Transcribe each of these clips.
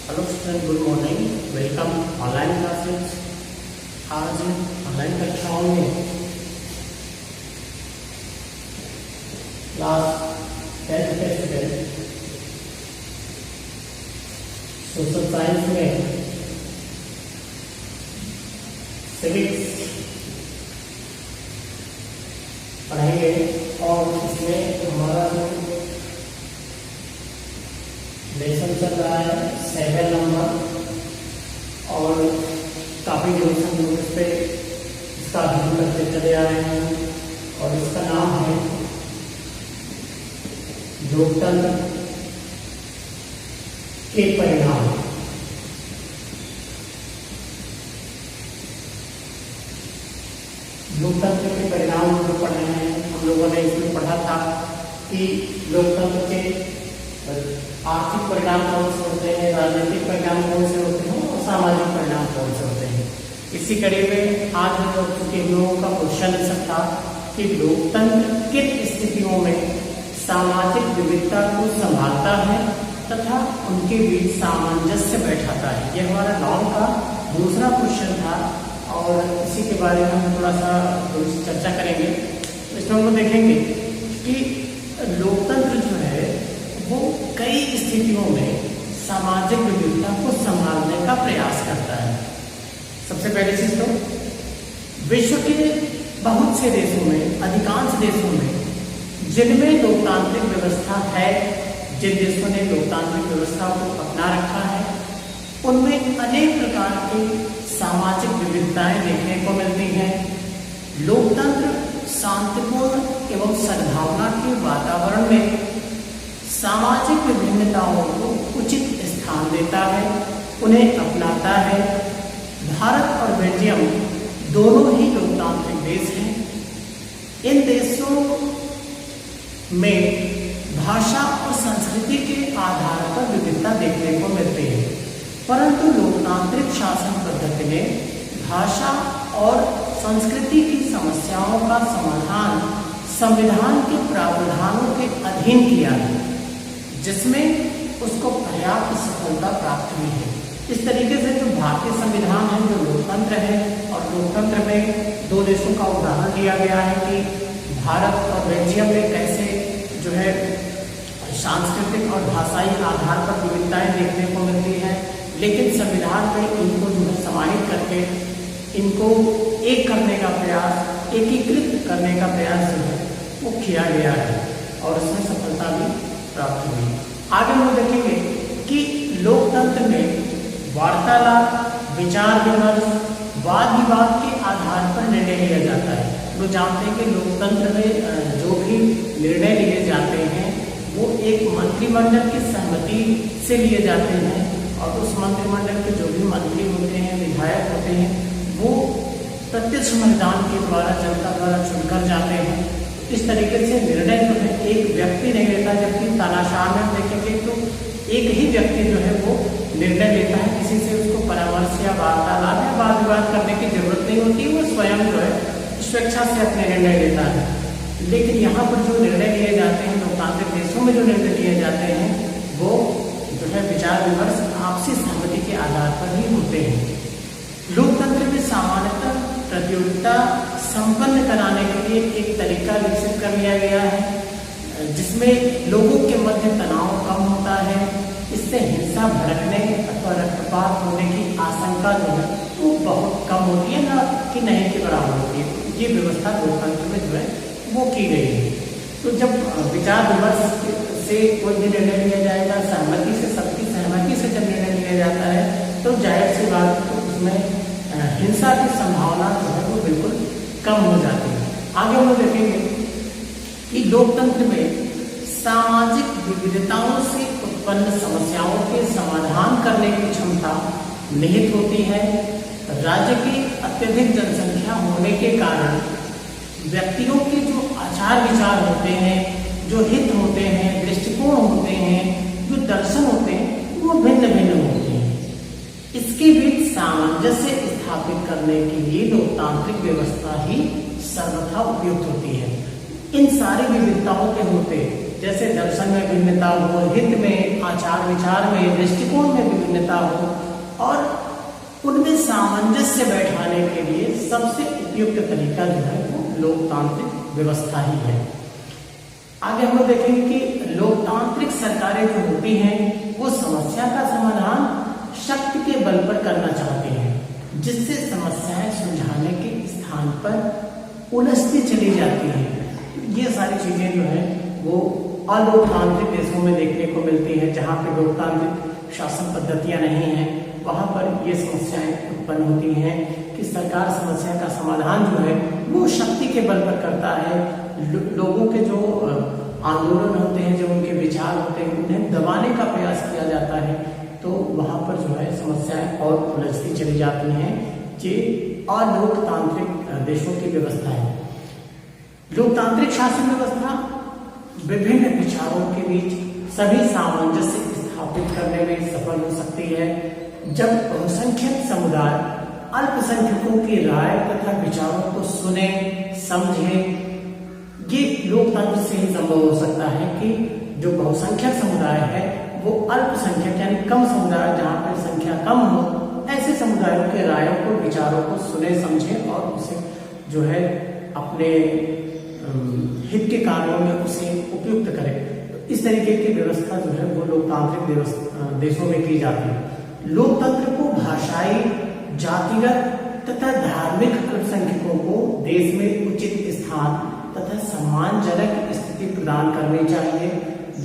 Hello student, good morning. Welcome online classes. आज online कक्षाओं में क्लास 10th के स्टूडेंट सोशल साइंस में सिविक्स पढ़ेंगे और इसमें हमारा जो लेसन चल रहा है 7 नंबर और काफ़ी दिनों से हम लोग इस पे इसका अध्ययन करते चले आ रहे हैं और इसका नाम है लोकतंत्र के परिणाम। लोकतंत्र के परिणाम हम लोग पढ़ रहे हैं। हम लोगों ने इसमें पढ़ा था कि लोकतंत्र के आर्थिक परिणाम कौन से होते हैं, राजनीतिक परिणाम कौन से होते हैं और सामाजिक परिणाम कौन से होते हैं। इसी कड़ी में आज चूंकि हम लोगों का क्वेश्चन था कि लोकतंत्र किन स्थितियों में सामाजिक विविधता को संभालता है तथा उनके बीच सामंजस्य बैठाता है। यह हमारा लॉन्ग का दूसरा क्वेश्चन था और इसी के बारे में हम थोड़ा सा चर्चा करेंगे। इसमें हम लोग देखेंगे कि लोकतंत्र जो है वो कई स्थितियों में सामाजिक विविधता को संभालने का प्रयास करता है। सबसे पहले चीज तो विश्व के बहुत से देशों में, अधिकांश देशों में जिनमें लोकतांत्रिक व्यवस्था है, जिन देशों ने लोकतांत्रिक व्यवस्था को अपना रखा है, उनमें अनेक प्रकार की सामाजिक विविधताएं देखने को मिलती हैं। लोकतंत्र शांतिपूर्ण एवं सद्भावना के वातावरण में सामाजिक विभिन्नताओं को उचित स्थान देता है, उन्हें अपनाता है। भारत और बेल्जियम दोनों ही लोकतांत्रिक देश हैं। इन देशों में भाषा और संस्कृति के आधार पर विविधता देखने को मिलती है, परंतु लोकतांत्रिक शासन पद्धति ने भाषा और संस्कृति की समस्याओं का समाधान संविधान के प्रावधानों के अधीन किया है, जिसमें उसको पर्याप्त सफलता प्राप्त हुई है। इस तरीके से जो भारतीय संविधान है, जो लोकतंत्र है, और लोकतंत्र में दो देशों का उदाहरण दिया गया है कि भारत और बेल्जियम में कैसे जो है सांस्कृतिक और भाषाई आधार पर विविधताएं देखने को मिलती हैं, लेकिन संविधान में इनको जो है समाहित करके इनको एक करने का प्रयास, एकीकृत करने का प्रयास जो है वो किया गया है और उसमें सफलता भी प्राप्त हुई। आगे हम देखेंगे कि लोकतंत्र में वार्तालाप, विचार विमर्श, वाद विवाद के आधार पर निर्णय लिया जाता है। लोग जानते हैं कि लोकतंत्र में जो भी निर्णय लिए जाते हैं वो एक मंत्रिमंडल की सहमति से लिए जाते हैं और उस मंत्रिमंडल के जो भी मंत्री होते हैं, विधायक होते हैं, वो प्रत्यक्ष मतदान के द्वारा जनता द्वारा चुनकर जाते हैं। इस तरीके से निर्णय जो है एक व्यक्ति नहीं लेता, जबकि तानाशाह में देखेंगे तो एक ही व्यक्ति जो है वो निर्णय लेता है, किसी से उसको परामर्श या वार्तालाप या वाद विवाद करने की जरूरत नहीं होती, वो स्वयं जो है स्वेच्छा से अपने निर्णय लेता है। लेकिन यहाँ पर जो निर्णय लिए जाते हैं, लोकतांत्रिक देशों में जो निर्णय लिए जाते हैं, वो जो है विचार विमर्श आपसी सहमति के आधार पर ही होते हैं। लोकतंत्र में सामान्यतः प्रतियोगिता संपन्न कराने के लिए एक तरीका विकसित कर लिया गया है, जिसमें लोगों के मध्य तनाव कम होता है। इससे हिंसा भड़कने अथवा रक्तपात होने की आशंका जो है वो बहुत कम होती है, ना कि नहीं के बराबर होती है। ये व्यवस्था लोकतंत्र में जो है वो की गई है। तो जब विचार विमर्श से कोई भी निर्णय लिया जाएगा, सहमति से, सबकी सहमति से जब निर्णय लिया जाता है, तो जाहिर सी बात है उसमें हिंसा की संभावना जो है वो बिल्कुल कम हो जाती है। आगे हम देखेंगे कि लोकतंत्र में सामाजिक विविधताओं से उत्पन्न समस्याओं के समाधान करने की क्षमता निहित होती है। राज्य की अत्यधिक जनसंख्या होने के कारण व्यक्तियों के जो आचार विचार होते हैं, जो हित होते हैं, दृष्टिकोण होते हैं, जो दर्शन होते हैं, वो भिन्न भिन्न होते हैं। इसके बीच सामंजस्य स्थापित करने के लिए लोकतांत्रिक व्यवस्था ही सर्वथा उपयुक्त होती है। इन सारी विविधताओं के होते, जैसे दर्शन में भिन्नता हो, हित में, आचार विचार में, दृष्टिकोण में विभिन्नता हो, और उनमें सामंजस्य बैठाने के लिए सबसे उपयुक्त तरीका जो है वो लोकतांत्रिक व्यवस्था ही है। आगे हम लोग देखेंगे कि लोकतांत्रिक सरकारें जो होती हैं वो समस्या का समाधान शक्ति के बल पर करना चाहते हैं, जिससे समस्याएं सुलझाने के स्थान पर उलझती चली जाती हैं। ये सारी चीजें जो है वो अलोकतांत्रिक देशों में देखने को मिलती है, जहाँ पे लोकतांत्रिक शासन पद्धतियां नहीं हैं, वहां पर ये समस्याएं उत्पन्न होती हैं कि सरकार समस्या का समाधान जो है वो शक्ति के बल पर करता है। लोगों के जो आंदोलन होते हैं, जो उनके विचार होते हैं, उन्हें दबाने का प्रयास किया जाता है, तो वहां पर जो है समस्याएं और उलझती चली जाती हैं। ये अलोकतांत्रिक देशों की व्यवस्था है। लोकतांत्रिक शासन व्यवस्था विभिन्न विचारों के बीच सभी सामंजस्य स्थापित करने में सफल हो सकती है, जब बहुसंख्यक समुदाय अल्पसंख्यकों की राय तथा विचारों को सुने समझे। ये लोकतंत्र से ही संभव हो सकता है कि जो बहुसंख्यक समुदाय है वो अल्पसंख्यक यानी कम समुदाय, जहाँ पर संख्या कम हो, ऐसे समुदायों के रायों को, विचारों को सुने समझे और उसे जो है अपने हित के कार्यों में उसे उपयुक्त करे। तो इस तरीके की व्यवस्था जो है वो लोकतांत्रिक देशों में की जाती है। लोकतंत्र को भाषाई, जातिगत तथा धार्मिक अल्पसंख्यकों को देश में उचित स्थान तथा सम्मानजनक स्थिति प्रदान करनी चाहिए।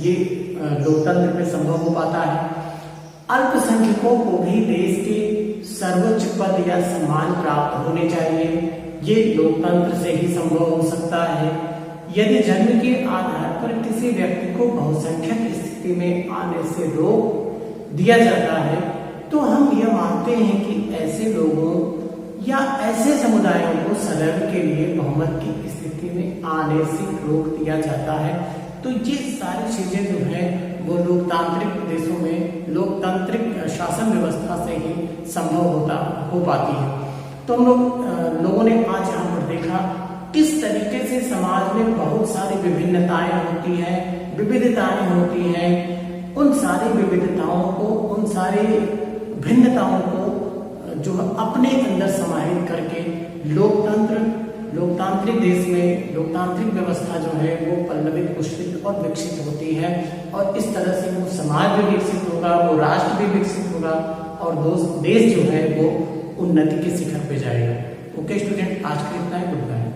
ये लोकतंत्र में संभव हो पाता है। अल्पसंख्यकों को भी देश के सर्वोच्च पद या सम्मान प्राप्त होने चाहिए। ये लोकतंत्र से ही संभव हो सकता है। यदि जन्म के आधार पर किसी व्यक्ति को बहुसंख्यक स्थिति में आने से रोक दिया जाता है, तो हम यह मानते हैं कि ऐसे लोगों या ऐसे समुदायों को सदैव के लिए बहुमत की स्थिति में आने से रोक दिया जाता है। तो ये सारी चीजें जो है वो लोकतांत्रिक देशों में लोकतांत्रिक शासन व्यवस्था से ही संभव हो पाती है। तो हम लोगों ने आज यहाँ पर देखा किस तरीके से समाज में बहुत सारी विभिन्नताएं होती हैं, विविधताएं होती हैं। उन सारी विविधताओं को, उन सारी भिन्नताओं को जो अपने अंदर समाहित करके लोकतांत्रिक देश में लोकतांत्रिक व्यवस्था जो है वो पल्लवित, पुष्पित और विकसित होती है। और इस तरह से वो समाज भी विकसित होगा, वो राष्ट्र भी विकसित होगा और देश जो है वो उन्नति के शिखर पे जाएगा। ओके स्टूडेंट, आज के लिए इतना ही। Good bye.